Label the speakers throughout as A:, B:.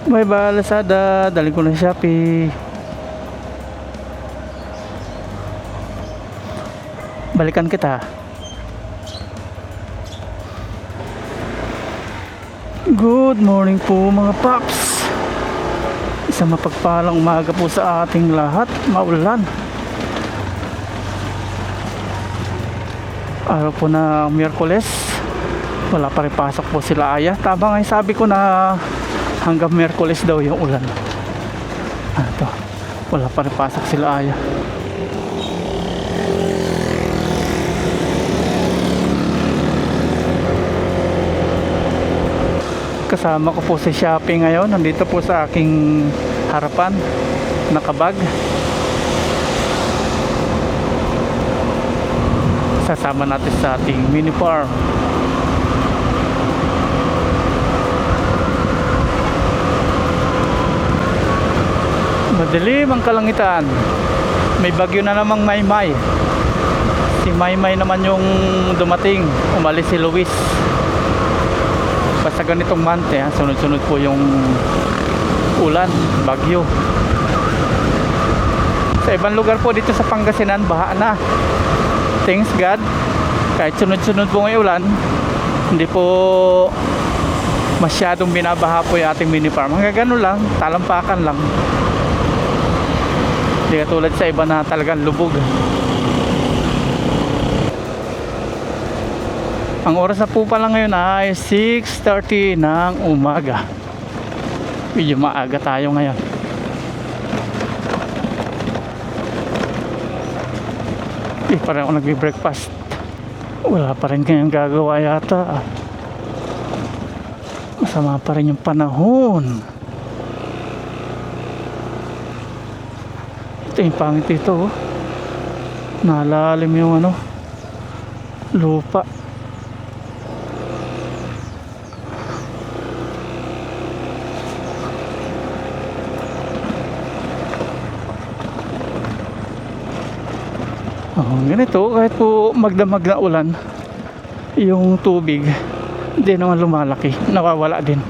A: Bye bye Lazada, dali ko na Shopee. Balikan kita. Good morning po mga paps. Isang mapagpalang umaga po sa ating lahat. Maulan. Araw po na Miyerkules. Wala pa rin pasok po sila Aya. Tama nga sabi ko na hanggang Miyerkules daw yung ulan. Ito, wala pa rin pasok sila Aya. Kasama ko po si Shopee ngayon. Nandito po sa aking harapan, nakabag. Sasama natin sa ating mini farm. Madilim ang kalangitan. May bagyo na namang Maymay. Si Maymay naman yung dumating. Umalis si Luis. Basta ganitong month sunod-sunod po yung ulan, bagyo. Sa ibang lugar po dito sa Pangasinan, baha na. Thanks God, kahit sunod-sunod po ng ulan, hindi po masyadong binabaha po yung ating mini farm. Hanggang ganun lang, talampakan lang. Hindi katulad sa iba na talagang lubog. Ang oras na po pala ngayon ay 6:30 ng umaga. Medyo maaga tayo ngayon. Hindi pa rin ako nagbe-breakfast. Wala pa rin kayong gagawa yata. Masama pa rin yung panahon. Ito yung pangit ito. Nalalim yung lupa. Ganito, kahit po magdamag na ulan, yung tubig hindi naman lumalaki, nawawala din.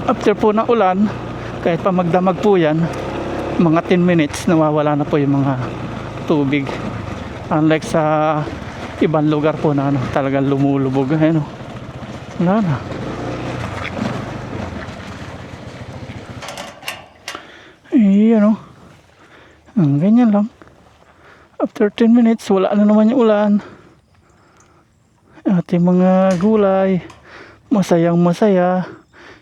A: After po ng ulan, kahit pa magdamag po yan, mga 10 minutes nawawala na po yung mga tubig. Unlike sa ibang lugar po na talagang lumulubog. Wala na. Ganyan lang. After 10 minutes, wala na naman yung ulan. Ating mga gulay, masayang masaya.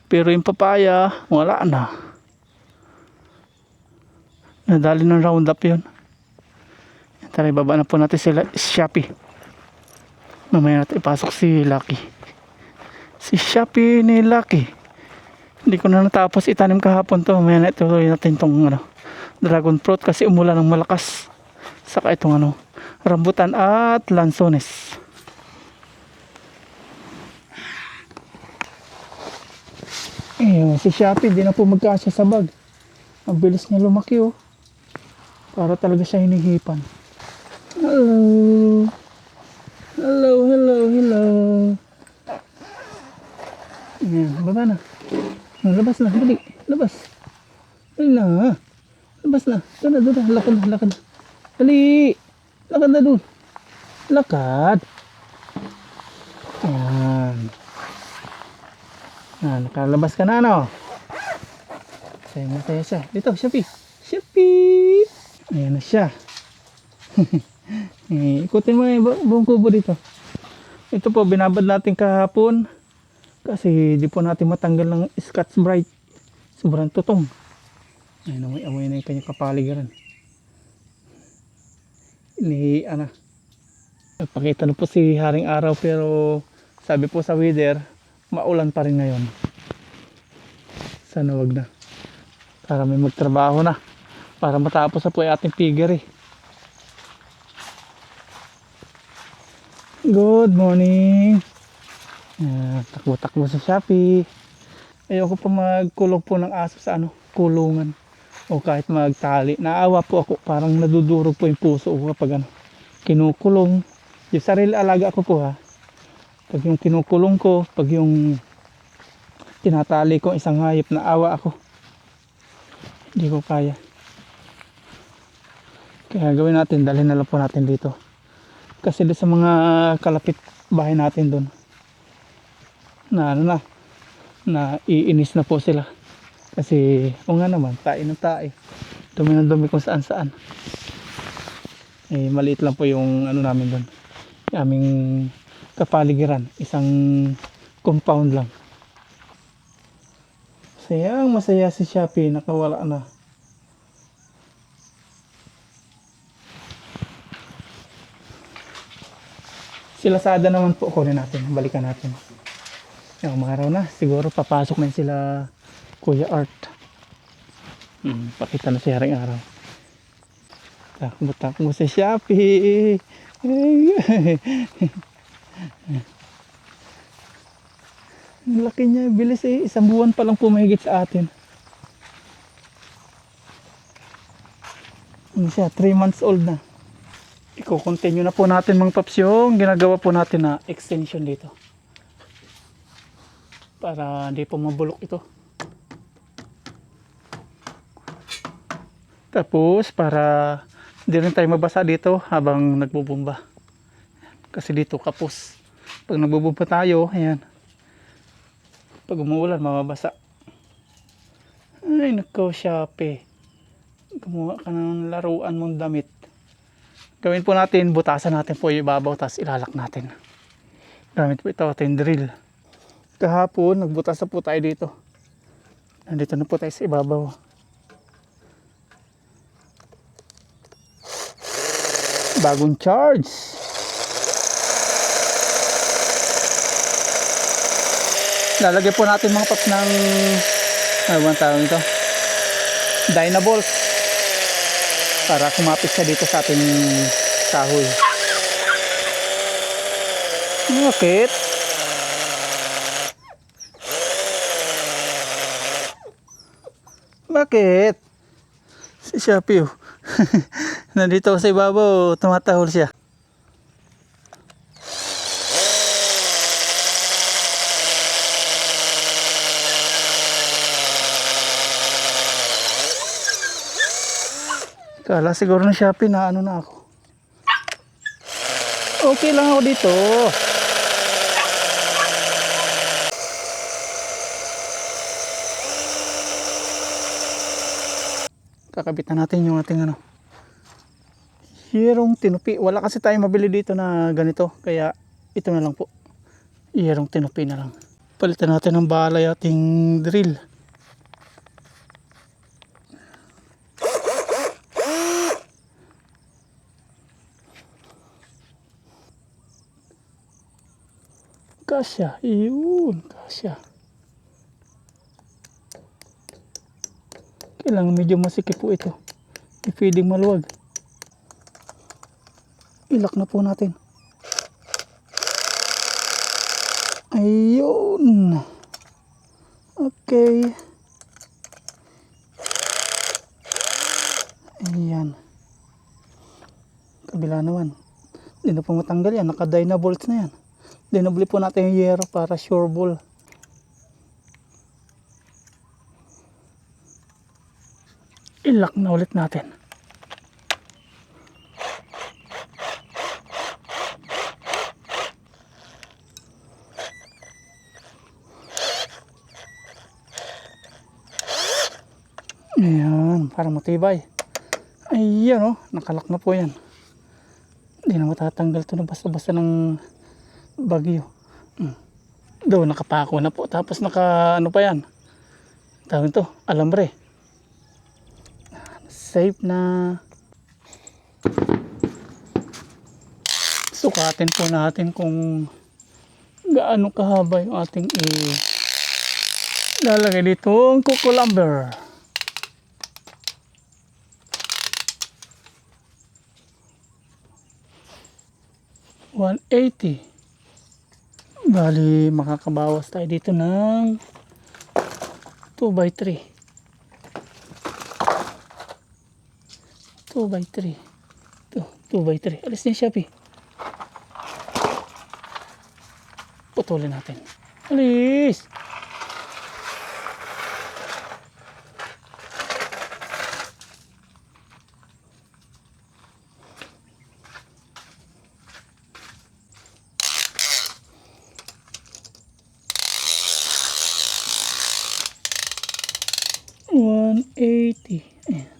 A: Pero yung papaya, wala na. Nadali ng roundup yun. Tara, ibaba na po natin sila Shopee. Mamaya natin ipasok si Lucky. Si Shopee ni Lucky. Hindi ko na natapos itanim kahapon to. Mamaya na ituloy natin tong dragon fruit kasi umulan ng malakas. Saka itong rambutan at lansones. Si Shopee di na po magkasya sa bag. Ang bilis niya lumaki para talaga siya hinihipan. Hello. Hello, hello, hello. Baba na. Labas na, dali. Labas. Dali na. Labas na. Doon na. Lakad na. Dali. Lakad na doon. Lakad. Yan. Nakalabas ka na, Masaya siya. Dito, Shopee. Ayan na siya. Ikutin mo yung buong kubo dito. Ito po, binabad natin kahapon. Kasi di po natin matanggal ng Scotch Brite. Sobrang tutong. Ayan, amoy na yung kanyang kapaligiran. Nagpakita na po si Haring Araw pero sabi po sa weather, maulan pa rin ngayon. Sana wag na. Para may magtrabaho na. Para matapos na po yung ating piggery. Good morning. Takbo-takbo sa Shopee. Ayoko pa magkulong po ng aso sa kulungan. O kahit magtali. Naawa po ako. Parang nadudurog po yung puso ko kapag kinukulong. Yung sarili alaga ko po Pag yung kinukulong ko, pag yung tinatali ko isang hayop na awa ako. Hindi ko kaya. Kaya gawin natin, dalhin na lang po natin dito. Kasi doon sa mga kalapit bahay natin doon, na iinis na po sila. Kasi o nga naman, tae ng tae. Dumi ng dumi kung saan saan. Eh, maliit lang po yung ano namin doon. Yung aming kapaligiran. Isang compound lang. Masaya si Shopee, nakawala na. Sila Sada naman po, kunin natin, balikan natin. Yung mga araw na, siguro papasok na sila Kuya Art. Pakita na siya ring araw. Takbo si Shopee. Ang laki niya, bilis eh. Isang buwan pa lang pumahigit sa atin. Ano siya, 3 months old na. Iko-continue na po natin mga paps yung ginagawa po natin na extension dito. Para hindi po mabulok ito. Tapos para hindi rin tayo mabasa dito habang nagbubumba. Kasi dito kapos. Pag nagbubumba tayo, ayan. Pag umuulan, mababasa. Ay, nako, Shopee. Gumawa ka ng laruan mong damit. Gawin po natin, butasan natin po yung ibabaw, tapos ilalak natin. Gamit po ito, ating drill. Kahapon, nagbutas na po tayo dito. Nandito na po tayo sa ibabaw. Bagong charge. Lalagay po natin mga paps ng ano bang tawag ito? Dynabolt. Para kumapit siya dito sa ating kahoy. Bakit? Bakit? Si Shopee nandito sa ibabaw, tumatahol siya. Kala siguro ng Shopee na ano na ako. Okay lang ako dito. Kakabitan natin yung ating ano. Hierong tinupi. Wala kasi tayong mabili dito na ganito. Kaya ito na lang po. Hierong tinupi na lang. Palitan natin ng balay ating drill. Kasya, iyon, kasya. Kailangan medyo masikip po ito. Hindi pwedeng maluwag. Ilak na po natin. Ayun. Okay. Ayan. Kabila naman. Hindi na po matanggal yan. Naka-dynabolts na yan. Dinabli po natin yung yero para sure ball. Ilak na ulit natin. Ayan, para matibay. Ayan, oh, nakalak na po yan. Hindi na matatanggal ito na basta-basta ng bagyo. Doon nakapako na po. Tapos naka ano pa yan. Tawag ito, alambre. Safe na. Sukatin po natin kung gaano kahaba yung ating lalagay dito ang cucumber. $180. Bali, makakabawas tayo dito ng 2x3. 2x3. Ito, 2x3. Alis na yung Shopee. Putulin natin. Alis! 180. Ayan.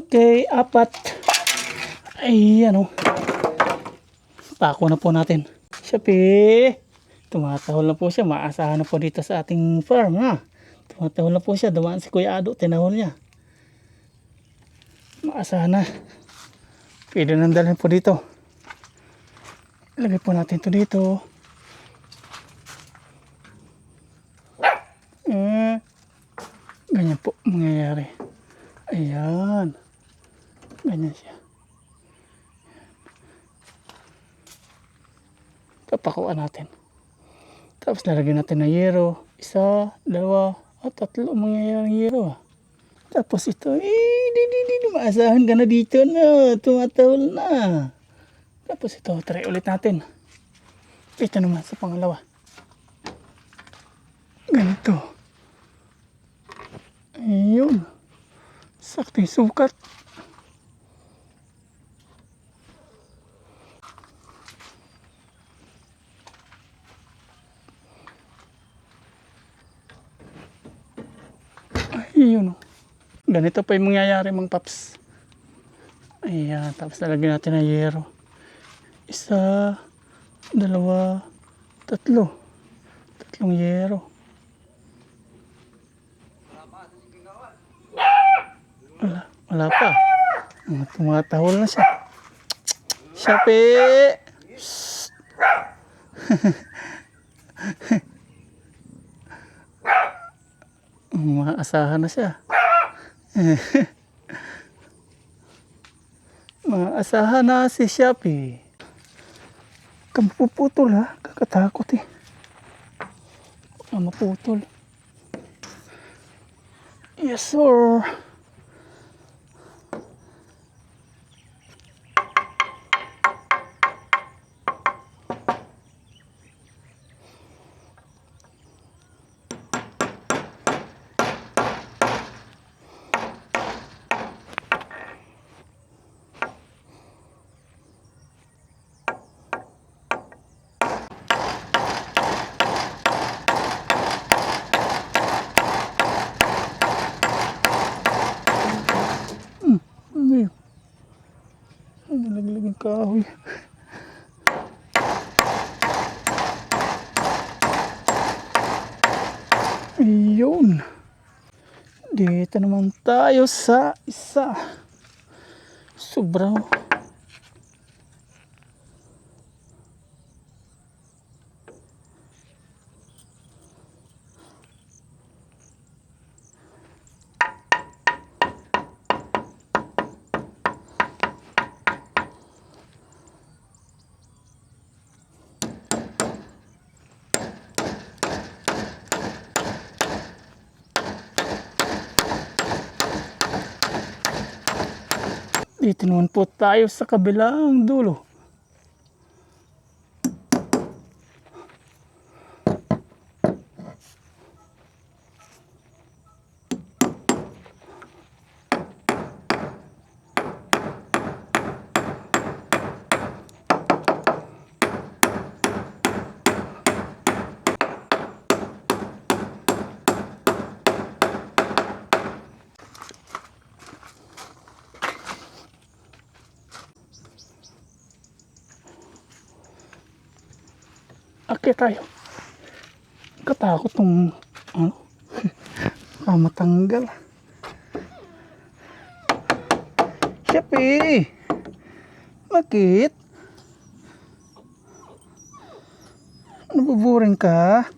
A: Okay, apat. Ay, ano. Pako na po natin. Shopee. Tumatahol na po siya. Maasahan na po dito sa ating farm, ha. Tumatahol na po siya. Dumaan si Kuya Ado. Tinahol niya. Maasahan na. Pwede nang dalhin po dito. Ilagay po natin to dito. Ganyan po mangyayari. Ayan. Ganyan siya. Papakuan natin. Tapos lalagyan natin ng yero. 1, 2, at 3 mangyayaring yero. Tapos ito, di maasahan ka na dito na. Tumatahol na. Tapos ito, try ulit natin. Ito naman sa pangalawa. Ganito. Ayun. Sakto yung sukat. Ayun. Ganito pa yung mangyayari mga paps. Ayan. Tapos lalagyan natin ng yero. 1, 2, 3. 3 yero. Wala pa. Tumatahol na siya. Shopee! Maasahan na siya. Maasahan na si Shopee. Kamapuputol, ha? Kakatakot eh. Kamaputol. Yes sir. Nalaglag yung kahoy. Ayun. Dito naman tayo sa isa. Sobrang. Dito naman po tayo sa kabilang dulo. Akyat tayo. Katakot tong ano, matanggal. Shopee! Bakit? Nabuburing ka?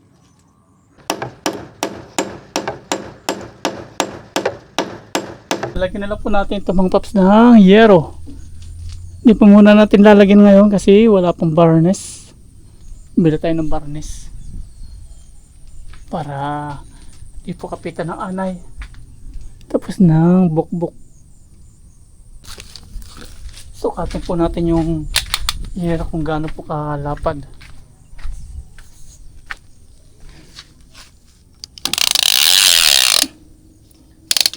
A: Lalagyan na lang po natin itong mga paps ng yero. Hindi pa muna natin lalagyan ngayon kasi wala pang varnish. Bili tayo ng varnish para di po kapitan ng anay. Tapos ng bukbok. Sukatin po natin yung yero kung gaano po kalapad.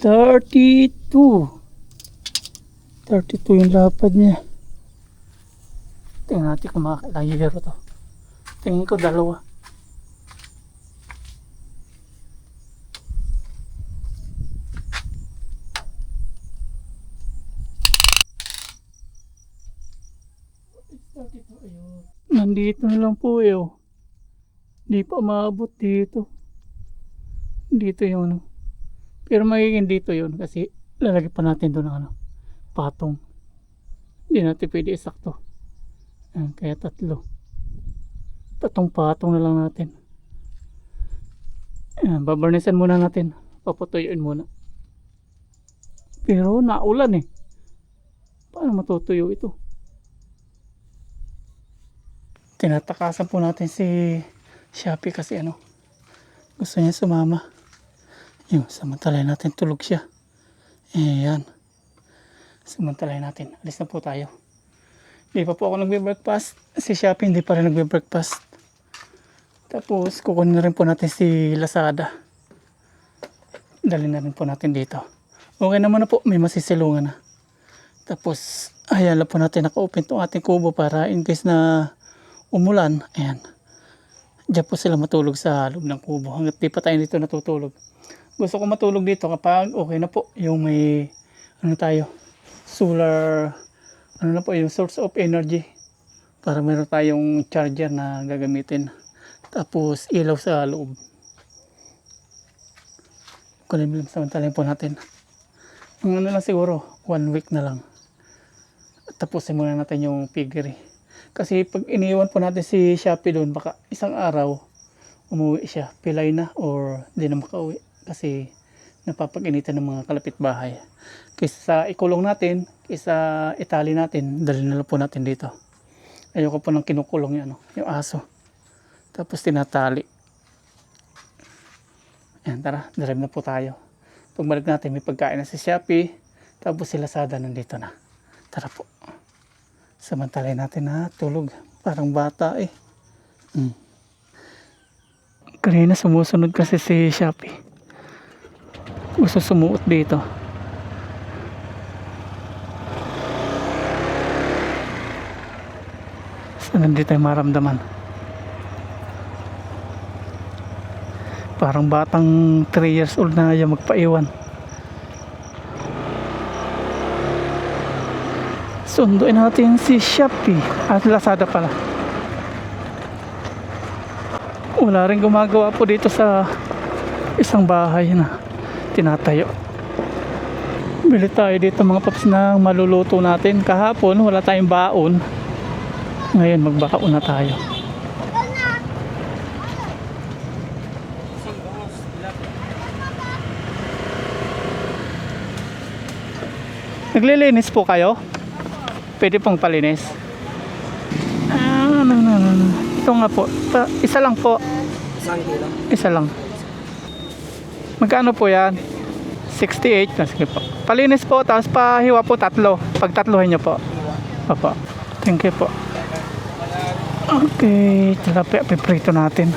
A: Thirty-two yung lapad niya. Tingnan natin kung makakailang yero to. Tingin ko dalawa. Nandito na lang po eh. Oh. Hindi pa maabot dito. Dito yung ano. Pero magiging dito yun kasi lalagay pa natin doon ng ano, patong. Hindi natin pwede isakto. Kaya tatlo. Tatong patong na lang natin. Babarnisan muna natin. Papatuyuin muna. Pero naulan eh. Paano matutuyo ito? Tinatakasan po natin si Shopee kasi ano, gusto niya sumama. Yung samantalahin natin, tulog siya. Ayan. Samantalahin natin. Alis na po tayo. Hindi pa po ako nagbe-breakfast. Si Shopee hindi pa rin nagbe-breakfast. Tapos kukunin na rin po natin si Lazada. Dali na rin po natin dito. Okay naman na po. May masisilungan na. Tapos ayan lang po natin naka-open itong ating kubo para in case na umulan. Ayan. Diyan po sila matulog sa loob ng kubo. Hanggat di pa tayo dito natutulog. Gusto ko matulog dito kapag okay na po yung may ano tayo, solar, ano na po yung source of energy para meron tayong charger na gagamitin. Tapos ilaw sa loob. Kunin samantalahin po natin. Ang ano lang siguro 1 week na lang. Tapusin muna natin yung piggery. Kasi pag iniwan po natin si Shopee doon, baka isang araw umuwi siya, pilay na or di na makauwi. Kasi napapag-initan ng mga kalapit bahay. Kaysa ikulong natin, kaysa itali natin, dali na lang po natin dito. Ayoko po nang kinukulong yung, yung aso. Tapos tinatali. Ayan, tara, drive na po tayo. Pagbalik natin, may pagkain na si Shopee. Tapos si Lazada nandito na. Tara po. Samantalahin natin na tulog. Parang bata eh. Kanina sumusunod kasi si Shopee. Gusto sumuot dito. So nandito tayo maramdaman. Parang batang 3 years old na yung magpaiwan. Sunduin natin si Shopee at Lazada pala. Wala rin gumagawa po dito sa isang bahay na tinatayo. Bili tayo dito mga paps ng maluluto natin. Kahapon wala tayong baon. Ngayon magbaon na tayo. Naglilinis po kayo? Pwede pong palinis. Ito nga po. Isa lang po. Isa lang. Magkano po yan? 68. Sige po. Palinis po, tapos pahiwa po tatlo. Pagtatluhin nyo po. Opo. Thank you po. Okay. Tilapia, piprito natin.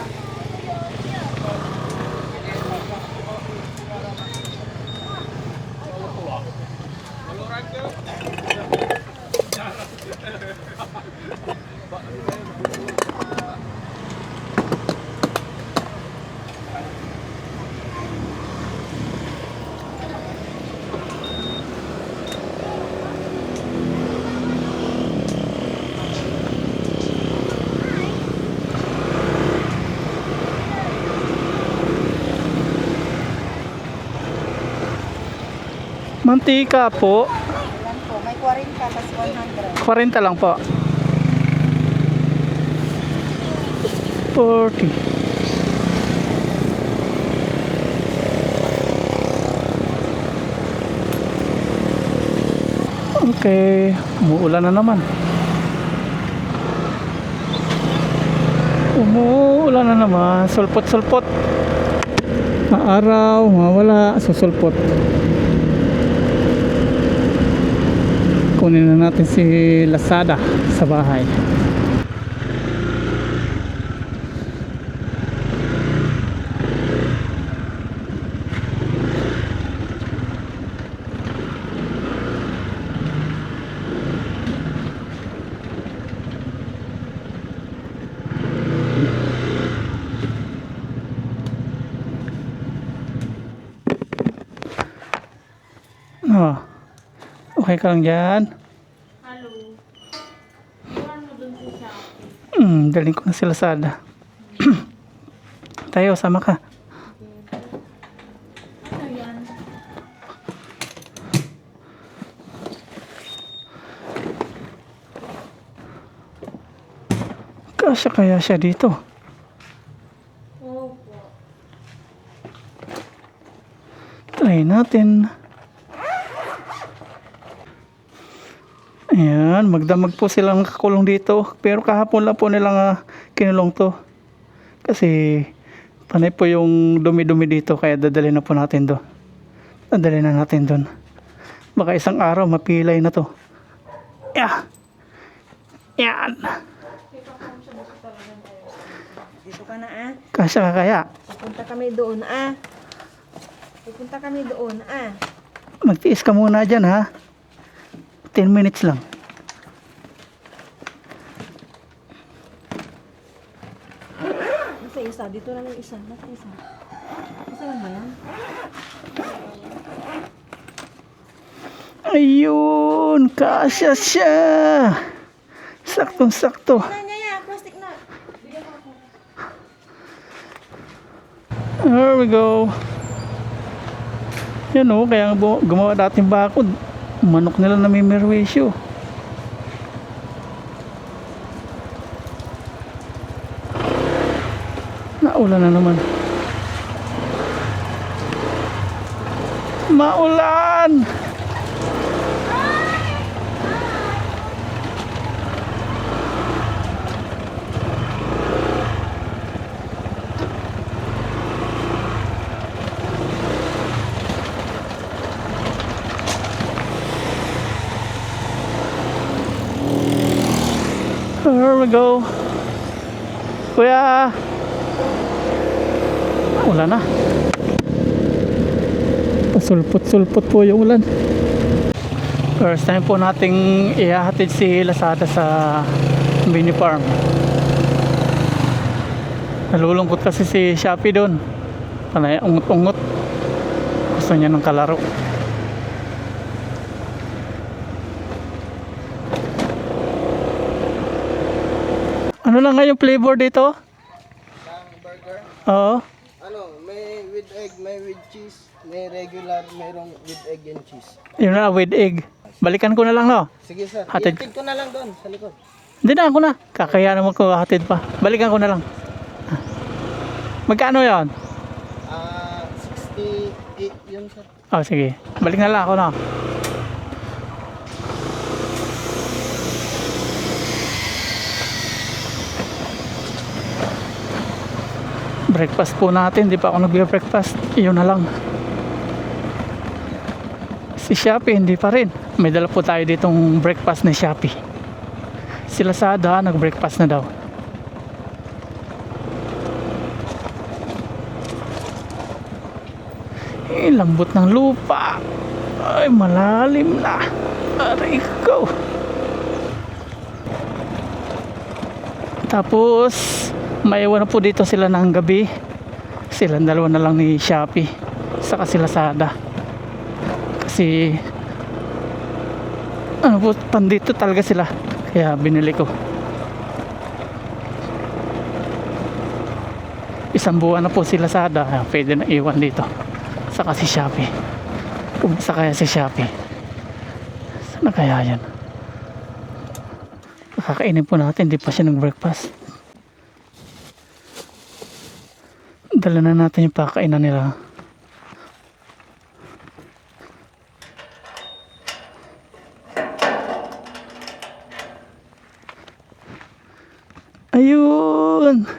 A: Mantika po.
B: Ilan po? May 40 tapos 100.
A: 40 lang po. 40. Okay, umuulan na naman. Umuulan na naman. Sulpot-sulpot. Maaraw, mawala, susulpot. kunin na natin si Lazada sa bahay. Oh, okay ka lang dyan?
B: Hello. Iwan mo dun si Shopee.
A: Daling ko na si Lazada. Tayo, sama ka.
B: Ano yan?
A: Kasya kaya siya dito?
B: Opo.
A: Try natin. Ayan, magdamag po silang kakulong dito. Pero kahapon lang po nilang kinulong to. Kasi panay po yung dumi-dumi dito. Kaya dadali na po natin doon. Dadali na natin doon. Baka isang araw mapilay na to. Yeah. Yan.
B: Dito ka na ah.
A: Kasya ka kaya?
B: Pupunta kami doon ah. Pupunta kami doon ah.
A: Magtiis ka muna dyan ha. 10 minutes lang.
B: Nasa isa. Dito lang yung isa. Nasa isa. Isa lang ba yan?
A: Ayun, kasya siya. Saktong-sakto.
B: Na niya yan. Plastic na. Bigyan mo ako.
A: There we go. Yan o, kaya gumawa dating bakod. Manok nila na may merwisyo. Naulan na naman. Maulan! There we go. Kuya. Ulan na. Pasulpot-sulpot po yung ulan. First time po nating ihahatid si Lazada sa mini farm. Nalulungkot kasi si Shopee doon. Panay ungot-ungot. Gusto niya ng kalaro. Ano lang nga yung flavor dito?
C: Ang burger,
A: Oo.
C: ano, may with egg, may with cheese, may regular, mayroong with egg and cheese.
A: Yun na, with egg. Balikan ko na lang, no?
C: Sige sir,
A: Hatid.
C: iatid ko na lang doon sa likod.
A: Hindi na ako na. Kakaya naman ko hatid pa. Balikan ko na lang. Magkano yon?
C: 68 yun sir.
A: Oh, sige. Balik na lang ako na. Breakfast po natin. Di pa ako nag-breakfast. Iyon na lang. Si Shopee, hindi pa rin. May dala po tayo ditong breakfast na Shopee. Si Lazada, nag-breakfast na daw. Lambot ng lupa. Ay, malalim na. Aray ko. Tapos, maiwan na po dito sila ng gabi. Silang dalawa na lang ni Shopee. Saka si Lazada. Kasi, ano po, pandito talaga sila. Kaya binili ko. Isang buwan na po si Lazada. Pwede na iwan dito. Saka si Shopee. Kumisa kaya si Shopee. Sana kaya yan? Kakainin po natin. Di pa siya nag-breakfast. Dala na natin yung pakainan nila. Ayun!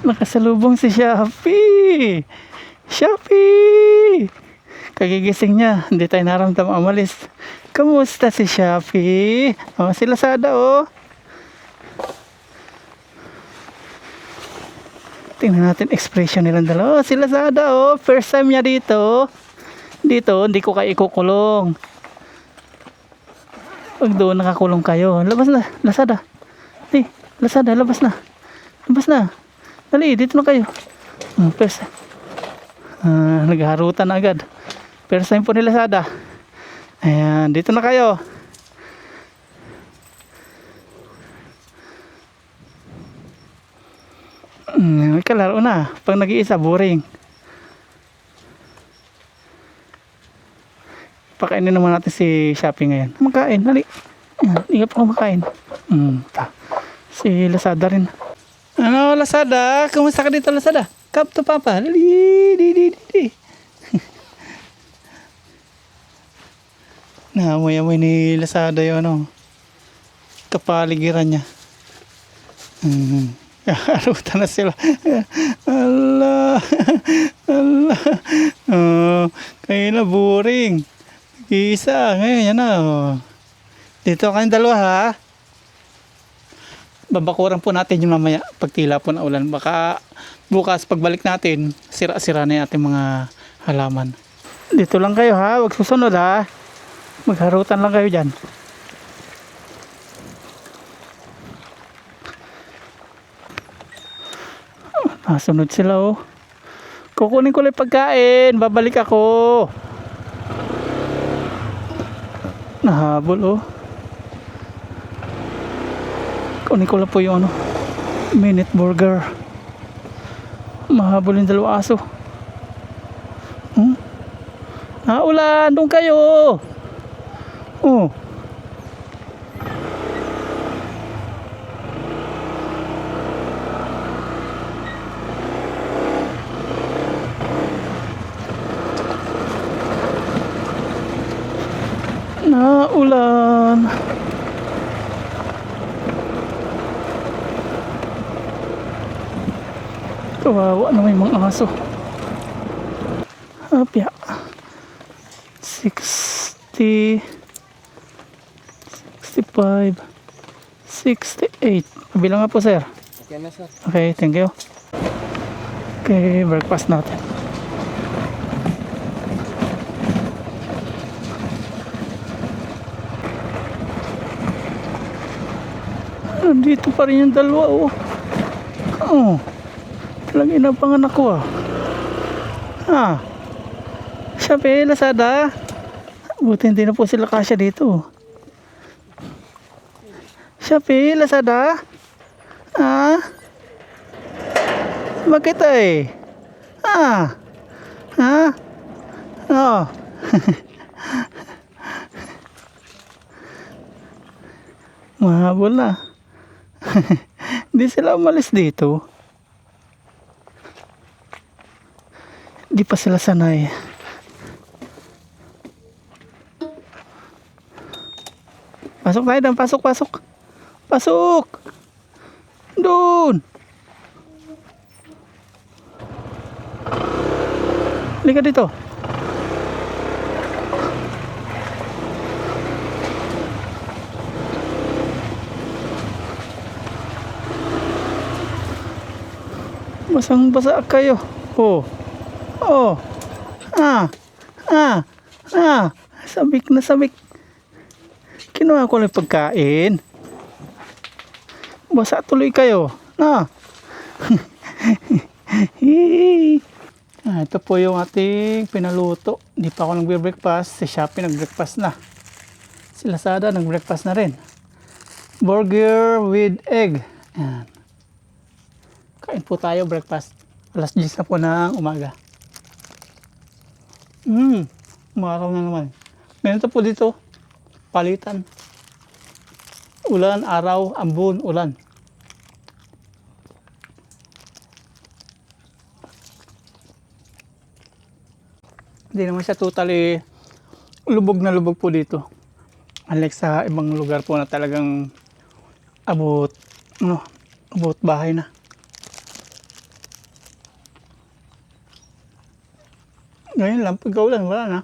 A: Nakasalubong si Shopee! Shopee! Kagigising niya, hindi tayo naramdam umalis. Kamusta si Shopee? Oh, si Lazada oh. Tingnan natin expression nilang dalawa. Oh, si Lazada oh, first time niya dito. Dito, hindi ko kayo ikukulong. Pag doon nakakulong kayo, labas na, Lazada. Hey, Lazada, labas na. Labas na. Dali, dito na kayo. First, nagharutan na agad. First time po ni Lazada. Ayan, dito na kayo. May kalaro na. Pag nag-iisa, boring. Pakainin naman natin si Shopee ngayon. Makain, dali. Ayan, hindi ka pa kumakain. Si Lazada rin. Ano, Lazada? Kumusta ka dito, Lazada? Come to Papa. Dali. Naamoy-amoy ni Lazada yung ano, kapaligiran niya. Arutan na sila. Allah. Kayo na boring. Isa. Ngayon yan na. Dito kayong dalawa ha. Babakuran po natin yung mamaya pagtila po na ulan. Baka bukas pagbalik natin, sira-sira na yung ating mga halaman. Dito lang kayo ha. Huwag susunod ha. Magharutan lang kayo dyan. Nasunod sila oh. Kukunin ko lang pagkain. Babalik ako. Nahabol oh. Kunin ko lang po yung ano, minute burger. Mahabol yung dalawa aso. Ulan. Doon kayo. Oh. Naulan. Kawawa na may mga aso. Apya. 60 65 68. Kabilang nga po sir.
C: Okay na, sir.
A: Okay, thank you. Okay, breakfast natin. Dito pa rin yung dalawa oh. Talagang inabangan ako ah. Shopee, Lazada. Buti hindi na po sila kasya dito. Shopee, Lazada. Bakit eh? Oh. Mahabol na. Hindi sila umalis dito. Hindi pa sila sanay. Pasok tayo doon. Pasok. Doon. Halika dito. Basang-basa kayo. Sabik na sabik. Kinuha ko lang pagkain. Basa tuloy kayo. Ito po yung ating pinaluto. Hindi pa ako nagbe-breakfast. Si Shopee nag-breakfast na. Si Lazada nag-breakfast na rin. Burger with egg. Ayan. Kain po tayo breakfast. Alas 10 na po ng umaga. Umaraw na naman. Ganito po dito. Palitan. Ulan, araw, ambon, ulan. Hindi naman siya totally lubog na lubog po dito. Unlike sa ibang lugar po na talagang abot bahay na. Ngayon lang, pagkaulan, wala na.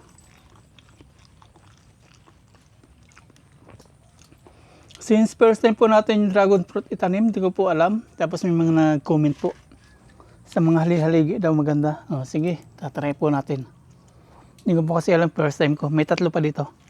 A: Since first time po natin yung dragon fruit itanim, hindi ko po alam. Tapos may mga nag-comment po sa mga haligi daw maganda. Oh, sige, tatry po natin. Hindi ko po kasi alam first time ko. May 3 pa dito.